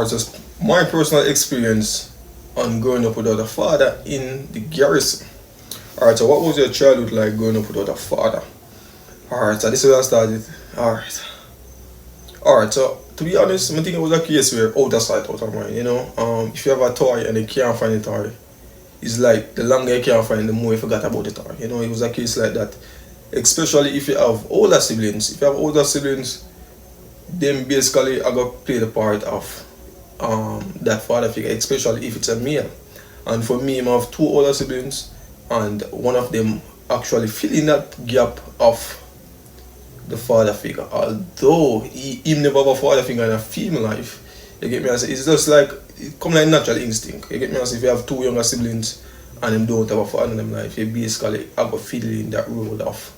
Just my personal experience on growing up without a father in the garrison. Alright, so what was your childhood like growing up without a father? Alright, so this is where I started. Alright, so to be honest, I think it was a case where out of sight, out of mind, if you have a toy and you can't find the toy, it's like the longer you can't find, the more you forgot about the toy. It was a case like that. Especially if you have older siblings. If you have older siblings, then basically I got play the part of that father figure, especially if it's a male. And for me, I have two older siblings, and one of them actually filling that gap of the father figure. Although he never have a father figure in a female life, you get me? I say it's just like it come like natural instinct. You get me? I say if you have two younger siblings and them don't have a father in them life, you basically have a feeling in that role of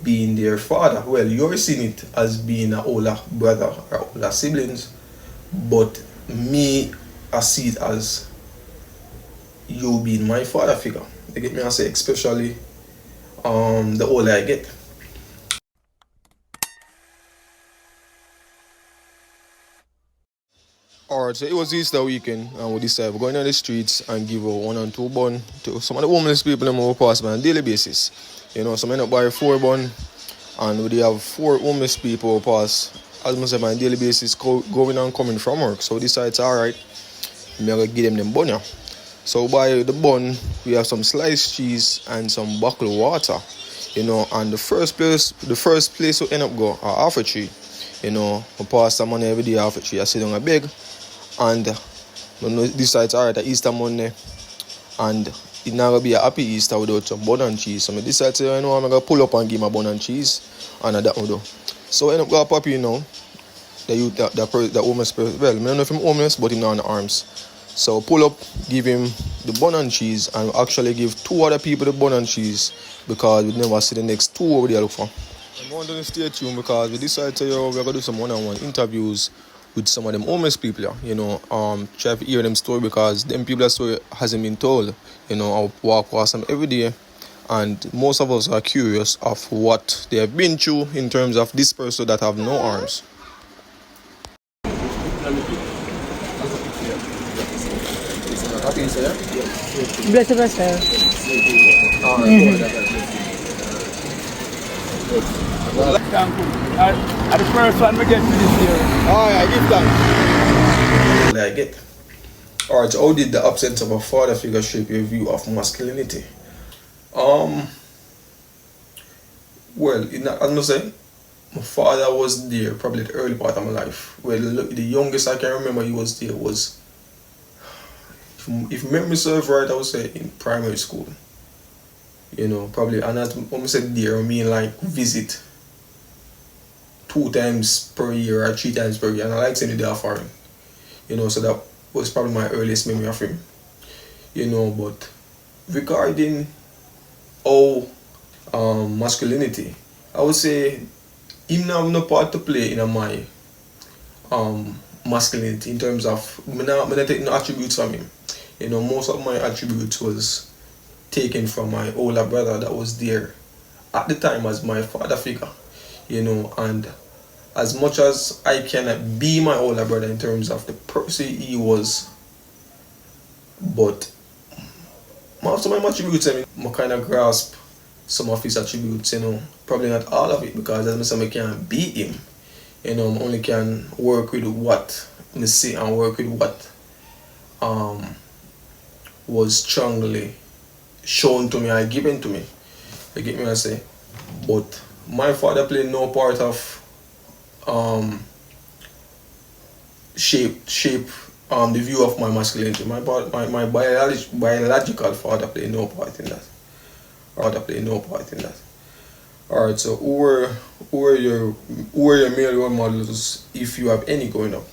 being their father. Well, you're seeing it as being an older brother or older siblings, but me, I see it as you being my father figure. You get me? I say especially the older I get. Alright, so it was Easter weekend and we decided we're going on the streets and give out 1 and 2 bun to some of the homeless people that we pass by on a daily basis. Some end up buy 4 bun and we have 4 homeless people who pass as much as on a daily basis going and coming from work. So we decided, alright, I'm going to give them bun. So by the bun, we have some sliced cheese and some bottled water. And the first place we end up go are half a tree. We pass some money every day half a tree. I sit on a beg. And decides, alright, Easter Monday, and it's not gonna be a happy Easter without some bun and cheese. So I decide to, I'm gonna pull up and give my bun and cheese, and that will do. So I end up got a puppy, the homeless person. Well, I don't know if I'm homeless, but he's not on the arms. So pull up, give him the bun and cheese, and actually give 2 other people the bun and cheese because we never see the next 2 over there look for. I'm going to stay tuned because we decided to we're gonna do some one-on-one interviews with some of them homeless people, try to hear them story because them people's story hasn't been told. I walk past them every day, and most of us are curious of what they have been through in terms of this person that have no arms. Bless yourself. The first one we get to this year. I give thanks. I get. Alright, so how did the absence of a father figure shape your view of masculinity? Well, as I say, my father was there probably the early part of my life. Well, the youngest I can remember he was there was, if memory serves right, I would say in primary school. Probably, and when I said there, I mean like visit 2 times per year or 3 times per year, and I like saying the day for him. So that was probably my earliest memory of him. But regarding masculinity, I would say him not have no part to play in my masculinity in terms of I not take no attributes from him. Most of my attributes was taken from my older brother that was there at the time as my father figure. And as much as I cannot be my older brother in terms of the person he was, but most of my attributes, I kind of grasp some of his attributes, probably not all of it, because as I say, I can't beat him. I only can work with what I see and work with what was strongly shown to me or given to me. You get me I say? But my father played no part of shape the view of my masculinity. My biological father played no part in that. Alright, so who were your male role models if you have any growing up?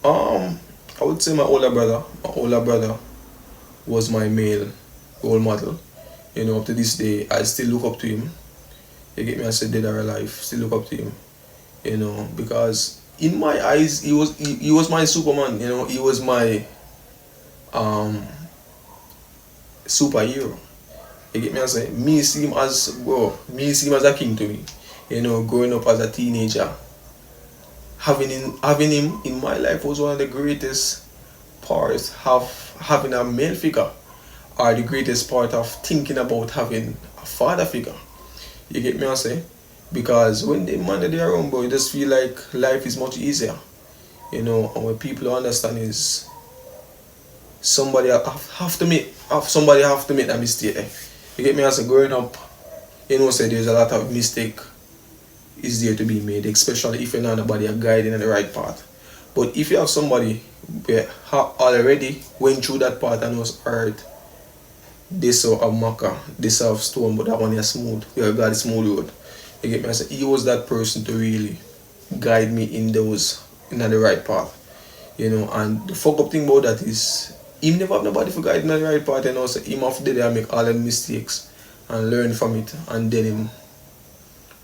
I would say my older brother. My older brother was my male role model. Up to this day I still look up to him. You get me? I said dead or alive, still look up to him. Because in my eyes he was my Superman, he was my superhero. You get me? I say me see him as a king to me. Growing up as a teenager, having him in my life was one of the greatest parts of having a male figure, or the greatest part of thinking about having a father figure. You get me I say? Because when the man they are around, bro, you just feel like life is much easier. And what people understand is somebody have to make that mistake. You get me as a growing up, say there's a lot of mistake is there to be made, especially if you're not nobody guiding in the right path. But if you have somebody who already went through that path and was hurt, this of Maka, this of stone, but that one is smooth. You have got a smooth road. You get me? I say he was that person to really guide me in the right path. And the fuck up thing about that is him never have nobody for guide in the right path, so him after there make all the mistakes and learn from it, and then him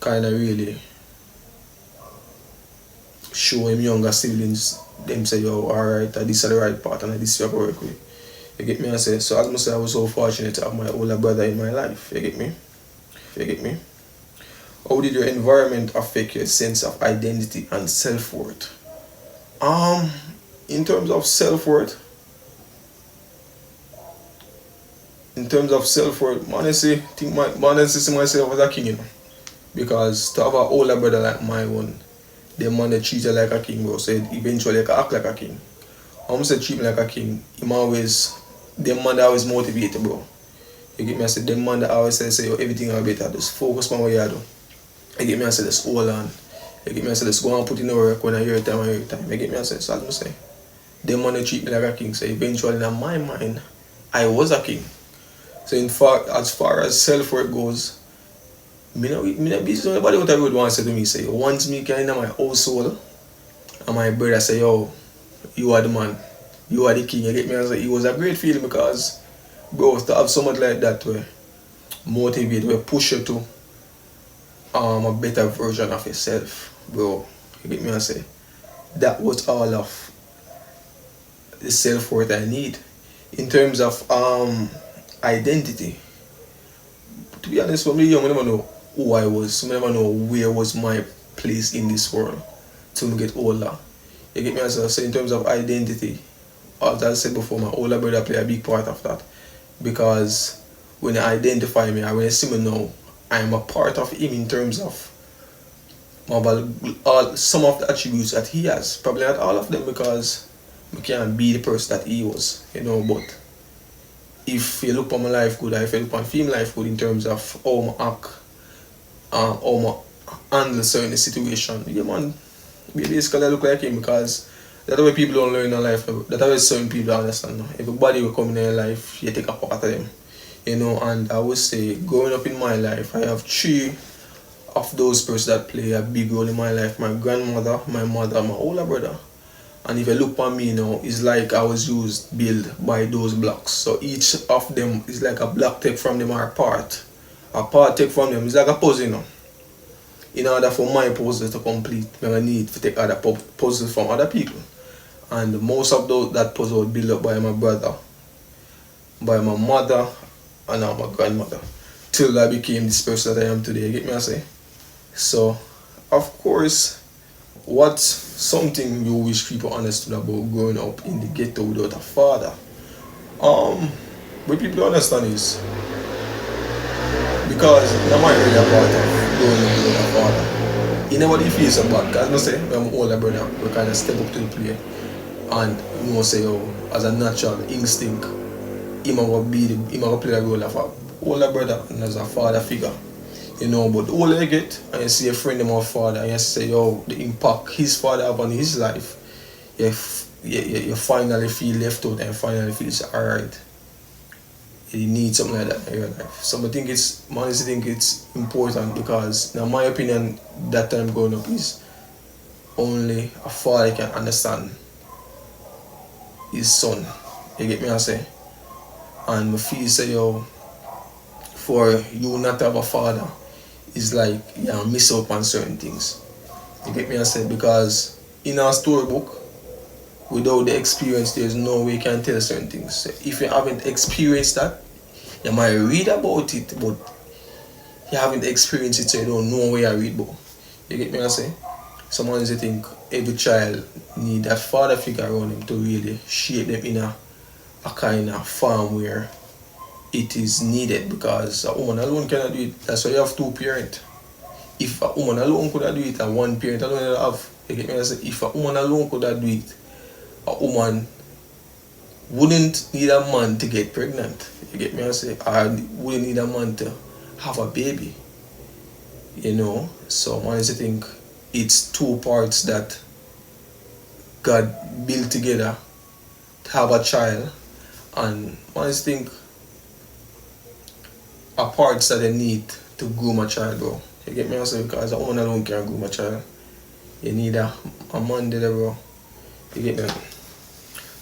kinda really show him younger siblings them say, yo, alright, this is the right path and this you have to work with. You get me? I say, so as I say, I was so fortunate to have my older brother in my life. You get me? How did your environment affect your sense of identity and self-worth? In terms of self-worth, honestly, see myself as a king, because to have an older brother like my one, the man that treat you like a king, bro, so eventually I can act like a king. I'm say treat me like a king, the man that always motivated, bro. You get me? I say the man that always say yo, everything will be better, just focus on what you do. You get me? I say just hold on. You get me? I say just go and put in the work when I hear time. You get me? I say, so as I say, the man that treat me like a king, so eventually in my mind, I was a king. So in fact, as far as self-worth goes, me not busy nobody what I would want to say to me, say once me get in my household and my brother say, yo, you are the man, you are the king, you get me? I say it was a great feeling, because bro, to have someone like that to motivate, will push you to a better version of yourself, bro. You get me? I say that was all of the self-worth I need. In terms of identity, to be honest, when me young, I never know who I was. I never know where was my place in this world till me get older. You get me? So in terms of identity, as I said before, my older brother play a big part of that, because when you identify me, or when you see me now, I'm a part of him in terms of some of the attributes that he has. Probably not all of them, because I can't be the person that he was, but if you look on my life good, or if you look on film life good in terms of how I act, how I handle certain situation, yeah man, basically I look like him, because that's why people don't learn in life. That's why certain people understand. Everybody will come in their life, you take a part of them. And I would say, growing up in my life, I have 3 of those persons that play a big role in my life. My grandmother, my mother, my older brother. And if you look at me now, it's like I was built by those blocks. So each of them is like a block take from them, or a part take from them. It's like a puzzle, In order for my puzzle to complete, I need to take other puzzles from other people. And most of that puzzle was built up by my brother, by my mother, and now my grandmother, till I became this person that I am today. You get me? I say. So, of course, what's something you wish people understood about growing up in the ghetto without a father? What people don't understand is, because I'm not really a part of growing up without a father, you never really feel so bad. Because I say, when my older brother, we kind of step up to the plate, and say, oh, as a natural instinct, he might play a role of a older brother and as a father figure. But the older you get and you see a friend of my father and you say, yo, the impact his father have on his life, you finally feel left out and finally feel alright. You need something like that in your life. So I honestly think it's important, because in my opinion, that time growing up is only a father can understand his son. You get me I say? And I feel say, yo, for you not to have a father is like you miss out on certain things. You get me I say? Because in our storybook, without the experience, there's no way you can tell certain things. So if you haven't experienced that, you might read about it, but you haven't experienced it, so you don't know where you read about. You get me I say? Sometimes you think every child need a father figure around him to really shape them in a kind of form where it is needed, because a woman alone cannot do it. That's why you have two parents. If a woman alone could do it, and one parent alone you have, you get me? I say, if a woman alone could do it, a woman wouldn't need a man to get pregnant. You get me? I say, or wouldn't need a man to have a baby. You know, so one is to think it's two parts that God built together to have a child, and one is to think are parts that they need to groom a child, bro. You get me? Also, because a woman alone can't groom a child. You need a man there, bro. You get me?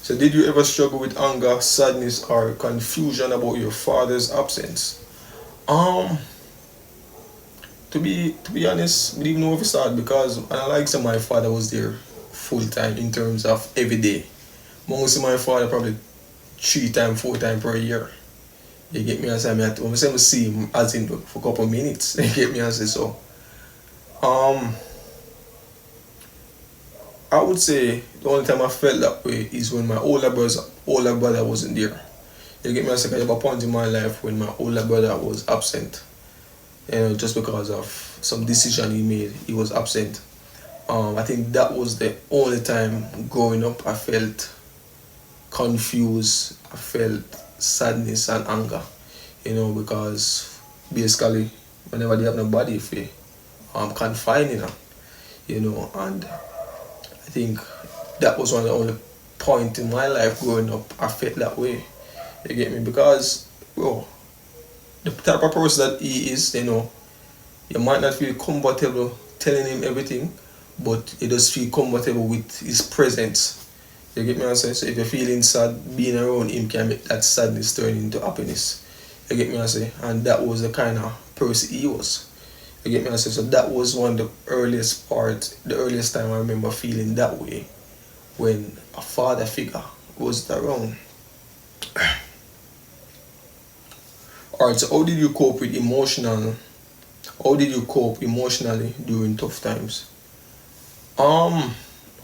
So, did you ever struggle with anger, sadness, or confusion about your father's absence? To be honest, we didn't know if it started, because I like say my father was there full time in terms of every day. I see my father probably 3 times, 4 times per year. You get me? I say, I see him as in for a couple of minutes. You get me? I say, so I would say the only time I felt that way is when my older brother wasn't there. You get me? I say, I have a point in my life when my older brother was absent. You know, just because of some decision he made, he was absent. I think that was the only time growing up I felt confused, I felt sadness and anger, you know, because basically whenever they have nobody if I'm confining her, you know, and I think that was one of the only point in my life growing up I felt that way. You get me? Because, bro, the type of person that he is, you know, you might not feel comfortable telling him everything, but you just feel comfortable with his presence. You get me? I say, so if you're feeling sad, being around him can make that sadness turn into happiness. You get me? I say, and that was the kind of person he was. You get me? I say, so that was one of the earliest time I remember feeling that way, when a father figure was around. Alright, so how did you cope emotionally during tough times?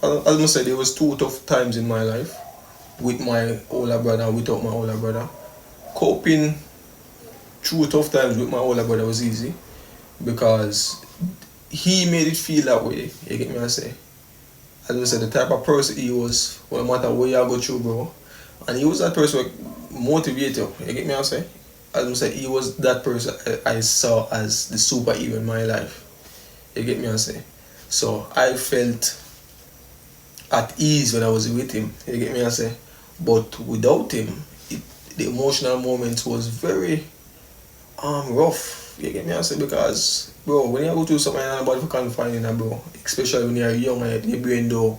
As I said, there was 2 tough times in my life, with my older brother and without my older brother. Coping through tough times with my older brother was easy, because he made it feel that way. You get me? I say, as I said, the type of person he was, no matter where you go through, bro, and he was that person who motivated you. You get me? I say, as I said, he was that person I saw as the superhero in my life. You get me? I say, so I felt at ease when I was with him. You get me? I say, but without him, the emotional moments was very rough. You get me? I say, because, bro, when you go through something and nobody can find in, bro, especially when you're young and your brain don't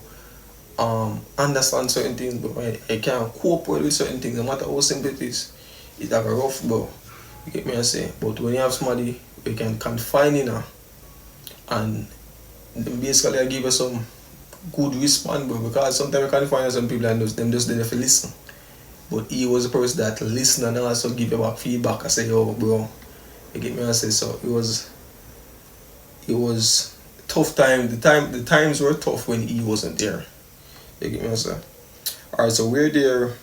understand certain things, bro, I can't cope with certain things, no matter how simple it is. It's like a rough, bro. You get me? I say, but when you have somebody you can confine in her, and basically I give you some good response, bro, because sometimes you can find some people and them just there to listen. But he was a person that listen and also give you back feedback. I say, yo, bro, you get me? I say, so it was tough time. The times were tough when he wasn't there. You get me? I say, alright, so were there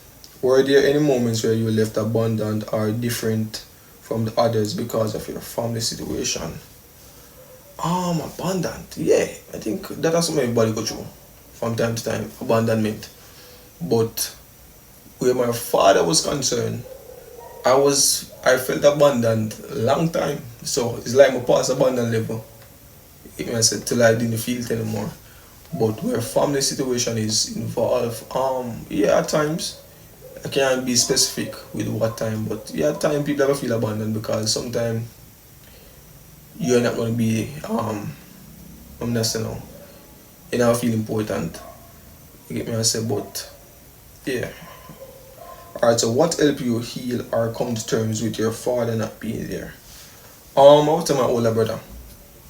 any moments where you were left abandoned or different from the others because of your family situation? Abandoned. Yeah, I think that is something everybody go through from time to time, abandonment. But where my father was concerned, I felt abandoned a long time. So it's like my past abandoned level. I said till I didn't feel it anymore. But where family situation is involved, yeah, at times I can't be specific with what time, but yeah, at times people ever feel abandoned, because sometimes you're not gonna be I'm not saying no. You never feel important. You get me? I say, but yeah. Alright, so what helped you heal or come to terms with your father not being there? I would say my older brother.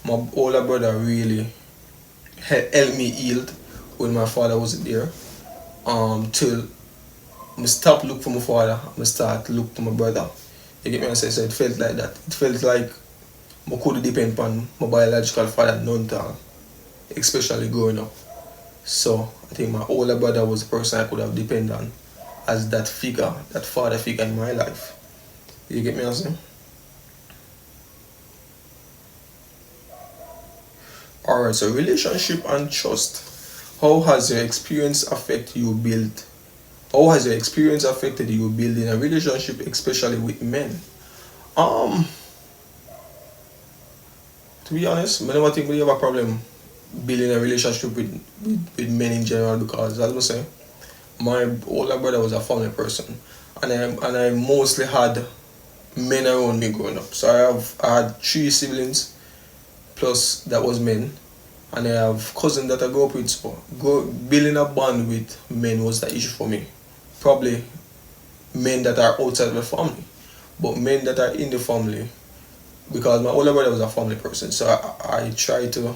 My older brother really helped me heal when my father wasn't there. Till I stop look for my father, I start look to my brother. You get me? I say, so it felt like that. It felt like I could depend on my biological father none time, especially growing up. So I think my older brother was the person I could have depended on as that figure, that father figure in my life. You get me what I'm saying? Alright, so relationship and trust. How has your experience affected you build? How has your experience affected you building a relationship, especially with men? Um, to be honest, I never think we have a problem building a relationship with men in general because, as I say, my older brother was a family person, and I mostly had men around me growing up. So I had three siblings plus that was men, and I have cousins that I grew up with. So building a bond with men was the issue for me. Probably men that are outside of the family, but men that are in the family, because my older brother was a family person, so I try to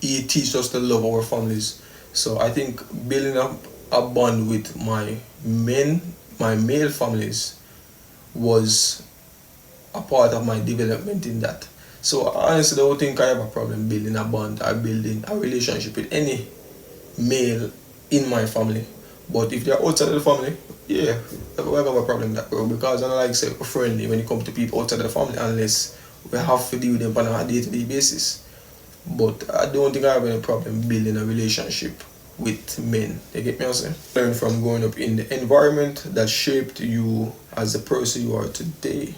he teach us to love our families. So I think building up a bond with my male families was a part of my development in that. So honestly, I don't think I have a problem building a bond or building a relationship with any male in my family. But if they're outside of the family, yeah, I have a problem with that, bro. Because I don't like say friendly when it comes to people outside of the family unless we have to deal with them on a day-to-day basis. But I don't think I have any problem building a relationship with men. You get me what I'm saying? Learn from growing up in the environment that shaped you as the person you are today.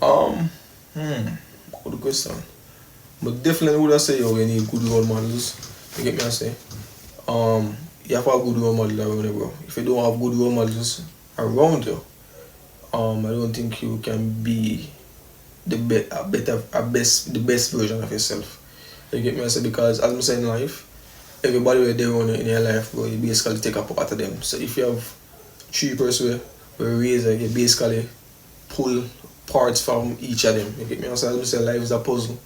Um, Good question. But definitely would I say you need good role models. You get me what I'm saying? You have to have good role models around you, bro. If you don't have good role models around you, I don't think you can be the best version of yourself. You get me? I say because as I'm saying in life, everybody where they run in your life, bro, you basically take a part of them. So if you have three persons where raise, you basically pull parts from each of them. You get me? So as I say, life is a puzzle,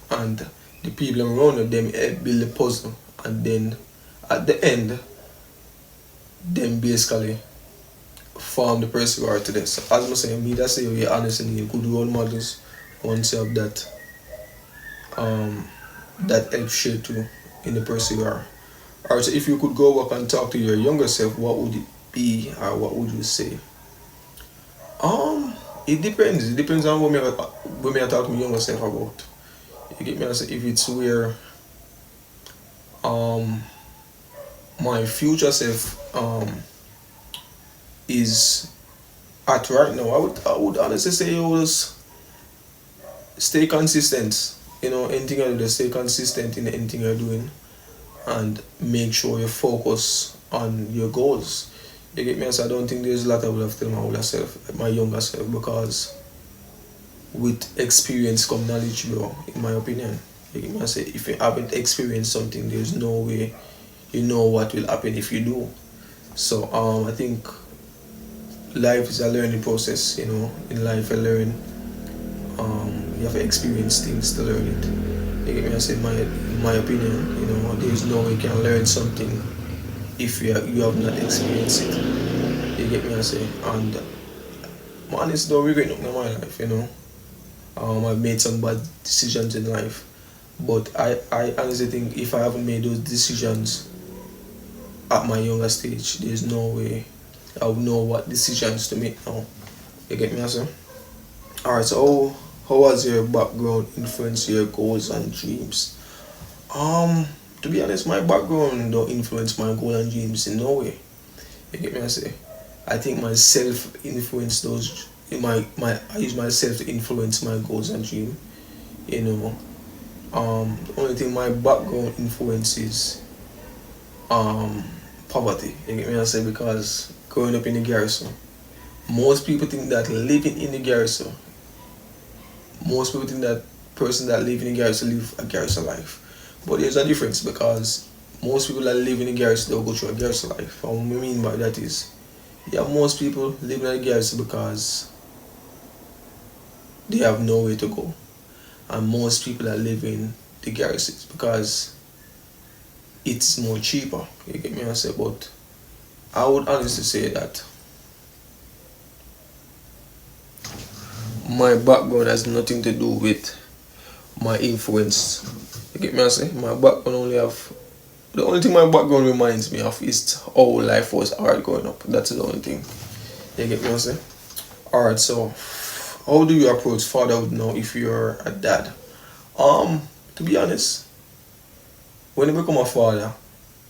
and the people around you, them help build the puzzle, and then at the end, them basically form the person you are today. So as I'm saying, me that say you honestly need good role models once you have that help shape you in the person you are. Alright, so if you could go back and talk to your younger self, what would it be or what would you say? It depends. It depends on what me I talk to my younger self about. You get me? I say if it's where um my future self is at right now, I would honestly say it was stay consistent. You know, anything you do, just stay consistent in anything you're doing, and make sure you focus on your goals. You get me? So I don't think there's a lot I would have told my older self, my younger self, because with experience come knowledge, bro. In my opinion, you get me? I say if you haven't experienced something, there's no way you know what will happen if you do. So I think life is a learning process. You know, in life you learn. You have to experience things to learn it. You get me? I say in my opinion, you know, there is no way you can learn something if you have not experienced it. You get me? I say, and honestly, don't regret nothing in my life. You know, I've made some bad decisions in life, but I honestly think if I haven't made those decisions at my younger stage, there's no way I would know what decisions to make now. You get me? I say. Alright, so how has your background influenced your goals and dreams? To be honest, my background don't influence my goals and dreams in no way. You get me? I say, I think myself influence those. I use myself to influence my goals and dreams. You know, the only thing my background influences poverty. You get me? I say because growing up in the garrison, most people think that living in the garrison. Most people think that person that live in the garrison live a garrison life. But there's a difference because most people that live in the garrison they'll go through a garrison life. And what I mean by that is most people live in the garrison because they have nowhere to go. And most people that live in the garrisons because it's more cheaper. You get me? I say, but I would honestly say that my background has nothing to do with my influence. You get me? I say my background only have The only thing my background reminds me of is how life was hard growing up. That's the only thing. You get me what I'm saying? Alright, so how do you approach fatherhood now if you're a dad? To be honest, when you become a father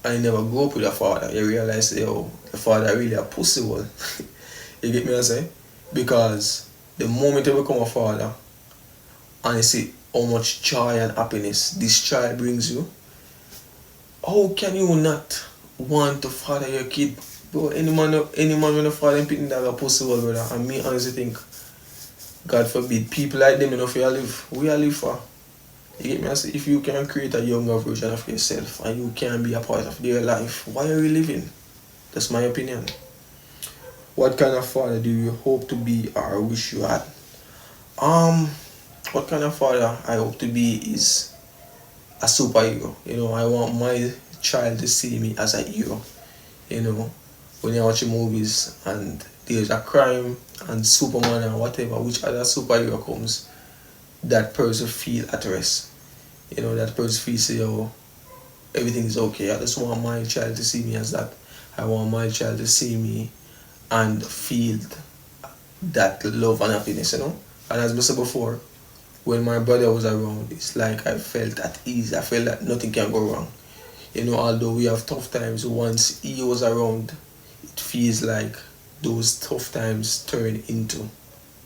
and you never grow up with a father, you realize yo, the father really a pussy hole. You get me what I'm saying? Because the moment you become a father and you see how much joy and happiness this child brings you, how can you not want to father your kid? Bro, any man when a father and picking that a pussy hole, brother. And me honestly think, God forbid, people like them enough you live. We are live for. You get me? I say, if you can create a younger version of yourself and you can be a part of their life, why are you living? That's my opinion. What kind of father do you hope to be or wish you had? What kind of father I hope to be is a superhero. You know, I want my child to see me as a hero. You know, when you watch movies and there's a crime and Superman or whatever, which other superhero comes, that person feel at rest. You know, that person feels yo, everything is okay. I just want my child to see me as that. I want my child to see me and feel that love and happiness, you know. And as I said before, when my brother was around, it's like I felt at ease. I felt that nothing can go wrong. You know, although we have tough times, once he was around, it feels like those tough times turn into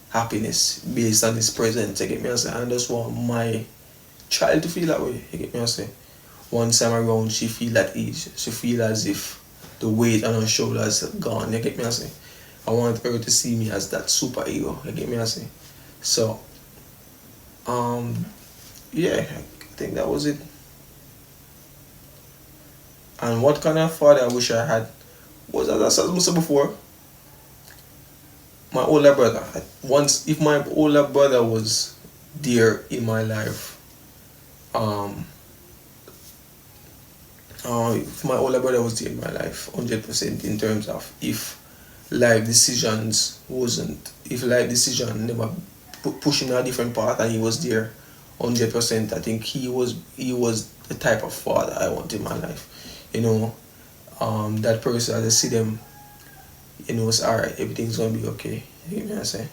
happiness based on his presence. You get me? I say, and I just want my child to feel that way. You get me? I say, once I'm around, she feel at ease. She feel as if the weight on her shoulders gone. You get me? I say, I want her to see me as that superhero. You get me? I say, so yeah, I think that was it. And what kind of father I wish I had was, as I said before, my older brother. Once, if my older brother was there in my life, if my older brother was there in my life, 100% in terms of if life decisions wasn't, if life decision never push him in a different path and he was there 100%, I think he was the type of father I want in my life. You know, that person, I just see them, you know, it's alright, everything's gonna be okay. You get me what I say?